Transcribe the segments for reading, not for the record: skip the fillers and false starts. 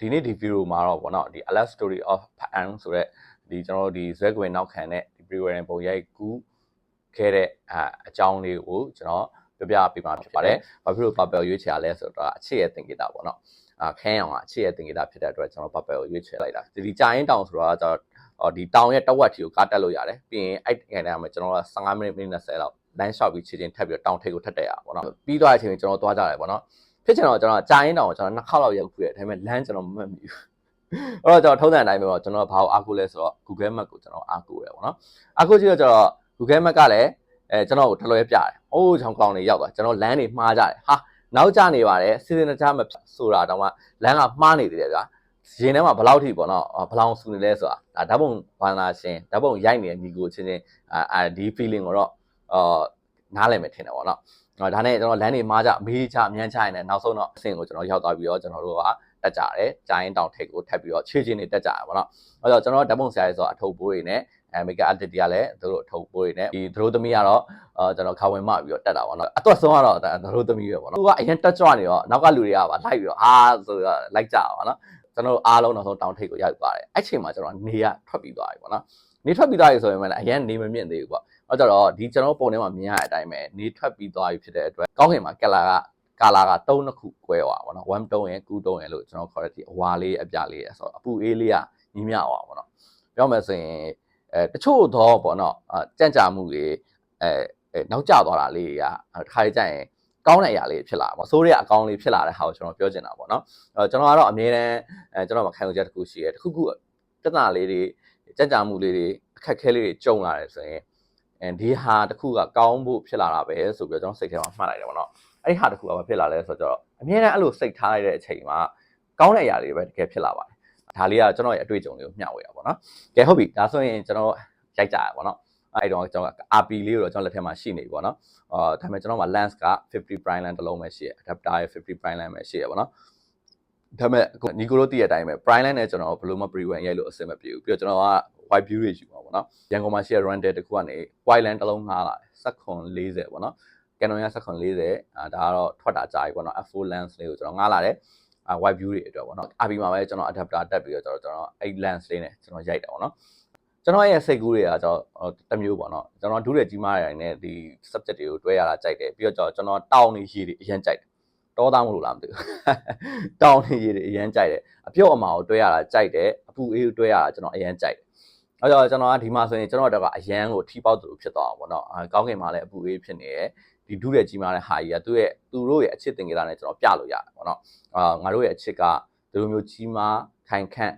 ဒီနေ့ဒီဗီဒီယိုမှာတော့ဗောနော်ဒီ Alert Story of Pan ဆိုတဲ့ဒီကျွန်တော်တို့ဒီဇွဲကွယ်နောက်ခံတဲ့ဒီ pre-wedding ပုံရိုက်ကူးခဲ့တဲ့အကြောင်းလေးကိုကျွန်တော်ပြပြပေးမှာဖြစ်ပါတယ်။ဘာဖြစ်လို့ Purple ရွေးချယ်ရလဲဆိုတော့အချစ်ရဲ့သင်္ကေတပေါ့နော်။ခန်းရောင်ကအချစ်ရဲ့သင်္ကေတဖြစ်တဲ့အတွက်ကျွန်တော် Purple ကိုရွေးချယ်လိုက်တာ။ဒီကြာရင်တောင်ဆိုတော့ကျွန်တော်ဒီတောင်ရဲ့တဝက်ထီကိုကားတက်လို့ရတယ်။ပြီးရင်အဲ့ဒီကနေမှာကျွန်တော်က15မိနစ်20လောက်လမ်းလျှောက်ပြီးခြေချင်းထပ်ပြီးတောင်ထိပ်ကိုထပ်တက်ရပါတော့။ပြီးသွားတဲ့အချိန်ကျွန်တော်သွားကြတယ်ပေါ့နော်။ဖြစ်ချင်တော့ကျွန်တော်ကြာရင်တောင်ကိုကျွန်တော်2ခေါက်လောက်ရောက်ပြီ။ဒါပေမဲ့လမ်းကျွန်တော်မမှတ်မိဘူး။အဲ့တော့ကျွန်တော်ထုံးစံအတိုင်းပဲပေါ့ကျွန်တော်ဘာကိုအားကိုးလဲဆိုတော့ Google Map ကိုကျွန်တော်အားကိုးရပေါ့နော်။အားကိုးကြည့်တော့ကျွန်တော် Google Map ကလည်းကျွန်တော်ကိုထလွဲပြတယ်။အိုးချောင်းကောင်းနေရောက်သွားကျွန်တော်လမ်းတွေမှားကြတယ်။ဟာနောက်ကျနေပါတယ်စီစဉ်တခြားမဆိုတာတော့မှလမ်းကမှားနေသေးတယ်ဗျာ။ရင်ထဲမှာဘယ်လောက်ထိပေါ့နော်ဘလောင်ဆူနေလဲဆိုတာဓာတ်ပုံဘာသာရှင်ဓာတ်ပုံရိုက်နေတဲ့ညီကိုချင်းချင်းဒီ feeling ကိုတော့နားလည်မယ်ထင်တယ်ပေါ့နော်။ဒါနဲ့ကျွန်တော်လမ်းတွေမှားကြမေးချအမြန်ချရင်လည်းနောက်ဆုံးတော့အဆင့်ကိုကျွန်တော်ရောက်သွားပြီးတော့ကျွန်တော်တို့ကတက်ကြတယ်။ကြာရင်တောင်ထိပ်ကိုထပ်ပြီးတော့ခြေချင်းတွေတက်ကြရပါတော့။အဲ့တော့ကျွန်တော်ဓာတ်ပုံဆရာကြီးဆိုအထုပ်ပိုးတွေနဲ့makeup artist တွေကလည်းသူတို့အထုပ်ပိုးတွေနဲ့ဒီသူတို့သမီးကတော့ကျွန်တော်ခါဝင်မှပြီးတော့တက်တာပေါ့နော်။အတော့ဆုံးကတော့သူတို့သမီးပဲပေါ့နော်။သူကအရင်တက်ကြွနေတော့နောက်ကလူတွေကပါလိုက်ပြီးတော့ဆိုတော့လိုက်ကြပါနော်။ကျွန်တော်အားလုံးနောက်ဆုံးတောင်ထိပ်ကိုရောက်သွားတယ်။အဲ့ချိန်မှာကျွန်တော်နေရထွက်ပြီးသွားပြီပေါ့နော်။နေထွက်ပြီးသွားပြီဆိုရင်လည်းအရင်နေမမြင့်သေးဘူးပေါ့။အဲ့တော့ဒီကျွန်တော်ပုံထဲမှာမြင်ရတဲ့အတိုင်းပဲနေထွက်ပြီးသွားပြီဖြစ်တဲ့အတွက်ကောင်းကင်မှာကာလာက3နှစ်ခုကွဲသွားပါတော့1တုံးရယ်9တုံးရယ်လို့ကျွန်တော်ခေါ်တဲ့ဒီအဝါလေးအပြလေးရယ်ဆိုတော့အပူအေးလေးကညီမျှသွားပါတော့ပြောမယ်ဆိုရင်တချို့တော့ပေါ့နော်ကြံ့ကြာမှုတွေနောက်ကျသွားတာလေးတွေကတစ်ခါကြရင်ကောင်းတဲ့အရာလေးဖြစ်လာပါဆိုးတဲ့အကောင်းလေးဖြစ်လာတဲ့ဟာကိုကျွန်တော်ပြောချင်တာပေါ့နော်ကျွန်တော်ကတော့အမြဲတမ်းကျွန်တော်မခံယူချက်တစ်ခုရှိတယ်တစ်ခုခုပြဿနာလေးတွေကြံ့ကြာမှုလေးတွေအခက်ခဲလေးတွေကြုံလာတယ်ဆိုရင်ဒီဟာတစ်ခုကကောင်းဖို့ဖြစ်လာတာပဲဆိုပြီးတော့ကျွန်တော်စိတ်ထဲမှာမှတ်လိုက်တယ်ပေါ့နော်အဲ့ဒီဟာတစ်ခုကဘာဖြစ်လာလဲဆိုတော့အမြဲတမ်းအဲ့လိုစိတ်ထားလိုက်တဲ့အချိန်မှာကောင်းတဲ့အရာတွေပဲတကယ်ဖြစ်လာပါတယ်ဒါလေးကကျွန်တော်ရဲ့အတွေ့အကြုံလေးကိုမျှဝေတာပေါ့နော်ကဲဟုတ်ပြီဒါဆိုရင်ကျွန်တော်ရိုက်ကြရပါတော့အဲ့တော့ကျွန်တော် RP လေးကိုတော့ကျွန်တော်လက်ထဲမှာရှိနေပြီပေါ့နော်ဒါပေမဲ့ကျွန်တော်မှာ lens က50 prime lens တစ်လုံးပဲရှိရ adapter ရဲ့50 prime lens ပဲရှိရပေါ့နော်ဒါပေမဲ့ညီကိုတို့သိတဲ့အတိုင်းပဲ prime lens နဲ့ကျွန်တော်ဘယ်လိုမှ pre-wen ရိုက်လို့အဆင်မပြေဘူးပြီးတော့ကျွန်တော်က wide view တွေယူပါပေါ့နော်ရန်ကုန်မှာရှိရ rental တစ်ခုကနေ wide lens တစ်လုံးငှားလာ740ပေါ့နော် Canon ရ740ဒါကတော့ထွက်တာကြာပြီပေါ့နော် f4 lens လေးကိုကျွန်တော်ငှားလာတယ်wide view တွေအတွက်ပေါ့နော် RP မှာပဲကျွန်တော် adapter တက်ပြီးတော့ကျွန်တော်အဲ့ lens လေးနဲ့ကျွန်တော်ရိုက်တာပေါ့နော်ကျွန်တော်ရဲ့စိတ်ကူးတွေကကျွန်တော်တစ်မျိုးပေါ့နော်ကျွန်တော်ဒုတဲ့ကြီးမားရတဲ့ဒီ subject တွေကိုတွဲရတာကြိုက်တယ်ပြီးတော့ကျွန်တော်တောင်းနေရည်တွေအရင်ကြိုက်တယ်တောသားမလို့လားမသိဘူးတောင်းနေရည်တွေအရင်ကြိုက်တယ်အပြုတ်အမာကိုတွဲရတာကြိုက်တယ်အပူအေးကိုတွဲရတာကျွန်တော်အရင်ကြိုက်တယ်အဲ့တော့ကျွန်တော်ကဒီမှာဆိုရင်ကျွန်တော်တော့ကအရန်ကိုထိပေါက်သူဖြစ်သွားအောင်ပေါ့နော်ကောင်းကင်မှာလည်းအပူအေးဖြစ်နေတယ်ဒီဒုတဲ့ကြီးမားတဲ့ဟာကြီးကသူတို့ရဲ့အချစ်တင်ကြတာနဲ့ကျွန်တော်ပြလို့ရတယ်ပေါ့နော်ငါတို့ရဲ့အချစ်ကဒီလိုမျိုးကြီးမားခိုင်ခန့်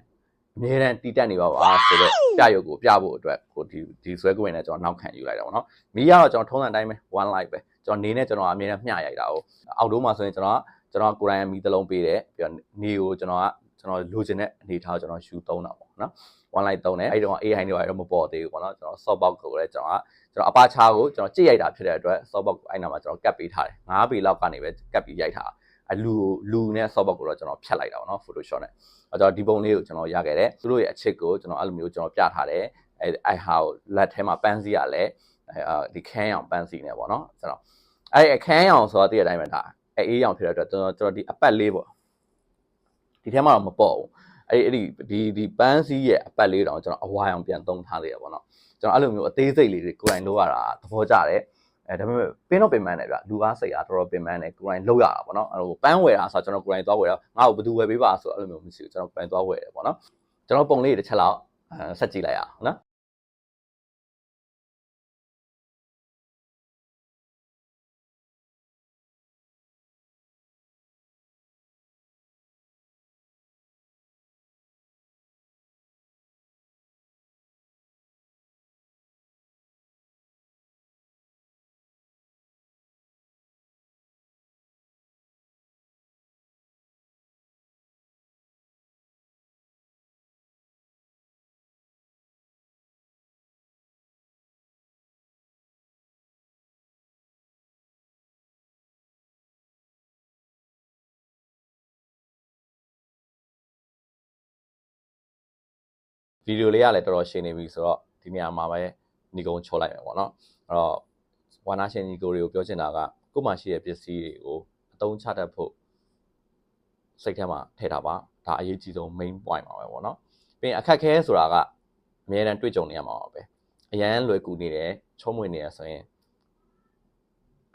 အမြဲတမ်းတီးတက်နေပါဆိုတော့ပြရုပ်ကိုပြဖို့အတွက်ကိုဒီဆွဲကွင်းနဲ့ကျွန်တော်နောက်ခံယူလိုက်တာပေါ့နော်မီးကတော့ကျွန်တော်ထုံးစံတိုင်းပဲ one light ပဲကျွန်တော်နေနဲ့ကျွန်တော်အမြဲတမ်းမျှရိုက်တာကိုအောက်တိုးမှာဆိုရင်ကျွန်တော်ကိုယ်တိုင်မီးတစ်လုံးပေးတယ်ပြီးတော့နေကိုကျွန်တော်လိုချင်တဲ့အနေထားကိုကျွန်တော်ယူသုံးတာပေါ့နော် one light သုံးတယ်အဲ့တော့ AI တွေတော့မပေါ်သေးဘူးပေါ့နော်ကျွန်တော် soft box ကိုလည်းကျွန်တော်အပါချာကိုကျွန်တော်ကြည့်ရိုက်တာဖြစ်တဲ့အတွက် soft box အဲ့နာမှာကျွန်တော်ကတ်ပေးထားတယ်9ပေလောက်ကနေပဲကတ်ပြီးရိုက်ထားလူနဲ့ soft box ကိုတော့ကျွန်တော်ဖြတ်လိုက်တာပေါ့နော် Photoshop နဲ့အဲ့တော့ဒီပုံလေးကိုကျွန်တော်ရခဲ့တယ်သူတို့ရဲ့အချစ်ကိုကျွန်တော်အဲ့လိုမျိုးကျွန်တော်ပြထားတယ်အဲ့ဟာကိုလက်ထဲမှာပန်းစီရလဲဒီခန်းရောင်ပန်းစီနေပေါ့နော်ကျွန်တော်အဲ့အခန်းရောင်ဆိုတော့တည့်တဲ့အတိုင်းပဲဒါအေးရောင်ဖြစ်တဲ့အတွက်ကျွန်တော်ဒီအပတ်လေးပေါ့ဒီထဲမှာတော့မပေါ့ဘူးအဲ့ဒီပန်းစီရဲ့အပတ်လေးတောင်ကျွန်တော်အဝါရောင်ပြန်သုံးထားသေးတယ်ပေါ့နော်ကျွန်တော်အဲ့လိုမျိုးအသေးစိတ်လေးတွေကိုယ်တိုင်လုပ်ရတာသဘောကျတယ်ဒါပေမဲ့ပင်းတော့ပင်ပန်းတယ်ဗျလူအားစိတ်အားတော်တော်ပင်ပန်းတယ်ကိုယ်တိုင်လုပ်ရတာပေါ့နော်အဲ့လိုပန်းဝယ်တာဆိုတော့ကျွန်တော်ကိုယ်တိုင်သွားဝယ်တာငါ့ကိုဘယ်သူဝယ်ပေးပါဆိုတော့အဲ့လိုမျိုးမရှိဘူးကျွန်တော်ကိုယ်တိုင်သွားဝယ်တယ်ပေါ့နော်ကျွန်တော်ပုံလေးတစ်ချက်လောက်ဆက်ကြည့်လိုက်ရအောင်နော်ဗီဒီယိုလေးကလည်းတော်တော်ရှင်းနေပြီဆိုတော့ဒီနေရာမှာပဲညီကုန်းချိုးလိုက်မယ်ပေါ့နော်အဲ့တော့ဝါနာရှင်ညီကိုတွေကိုပြောချင်တာကကို့မှာရှိတဲ့ပစ္စည်းတွေကိုအသုံးချတတ်ဖို့စိတ်ထဲမှာထည့်ထားပါ ဒါအရေးကြီးဆုံး main point ပါပဲပေါ့နော်ပြီးရင်အခက်ခဲဆိုတာကအများတန်းတွေ့ကြုံနေရမှာပါပဲအရန်လွယ်ကူနေတယ်ချုံးမွေနေရဆိုရင်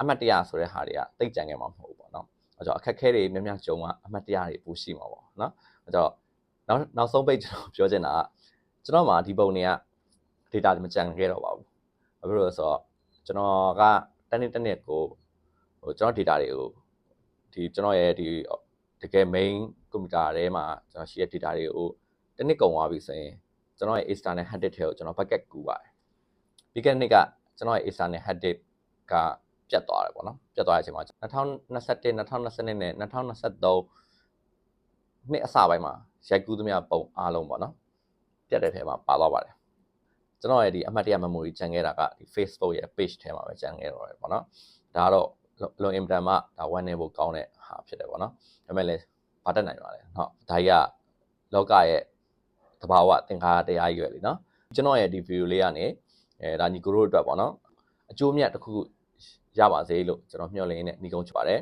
အမှတ်တရဆိုတဲ့ဟာတွေကတိတ်ကြံခဲ့မှာမဟုတ်ဘူးပေါ့နော်အဲကြောင့်အခက်ခဲတွေများများကြုံကအမှတ်တရတွေပိုရှိမှာပေါ့နော်အဲကြောင့်နောက်ဆုံးပိတ်ကျွန်တော်ပြောချင်တာကကျွန်တော်မှာဒီပုံတွေက data တွေမကြံခဲ့တော့ပါဘူးဘာဖြစ်လို့လဲဆိုတော့ကျွန်တော်ကတနေ့ကိုကျွန်တော် data တွေကိုဒီကျွန်တော်ရဲ့ဒီတကယ် main computer ထဲမှာကျွန်တော်ရှိတဲ့ data တွေကိုတနေ့ကုန်သွားပြီဆိုရင်ကျွန်တော်ရဲ့ external hard disk ထဲကိုကျွန်တော် bucket ကူးပါတယ်ပြီးခဲ့တဲ့နှစ်ကကျွန်တော်ရဲ့ external hard disk ကပြတ်သွားတယ်ပေါ့နော်ပြတ်သွားတဲ့အချိန်မှာ2021 2022နဲ့2023နှစ်အစပိုင်းမှာရိုက်ကူးသမျှပုံအားလုံးပေါ့နော်ပြတ်တဲ့ထဲမှာပါသွားပါတယ်ကျွန်တော်ရဲ့ဒီအမှတ်တရ memory ကျန်ခဲ့တာကဒီ Facebook ရဲ့ page ထဲမှာပဲကျန်ခဲ့တော့တယ်ပေါ့နော်ဒါကတော့လွန်အင်တန်မှဒါ1နေဖို့ကောင်းတဲ့ဟာဖြစ်တယ်ပေါ့နော်ဒါပေမဲ့လည်းဘာတက်နိုင်ပါလဲเนาะဒါကြီးကလောကရဲ့သဘာဝသင်္ခါရတရားကြီးပဲလीเนาะကျွန်တော်ရဲ့ဒီ video လေးကနေဒါညီကိုတို့အတွက်ပေါ့နော်အကျိုးမြတ်တစ်ခုရပါစေလို့ကျွန်တော်မျှော်လင့်နေညီကုန်းချပါတယ်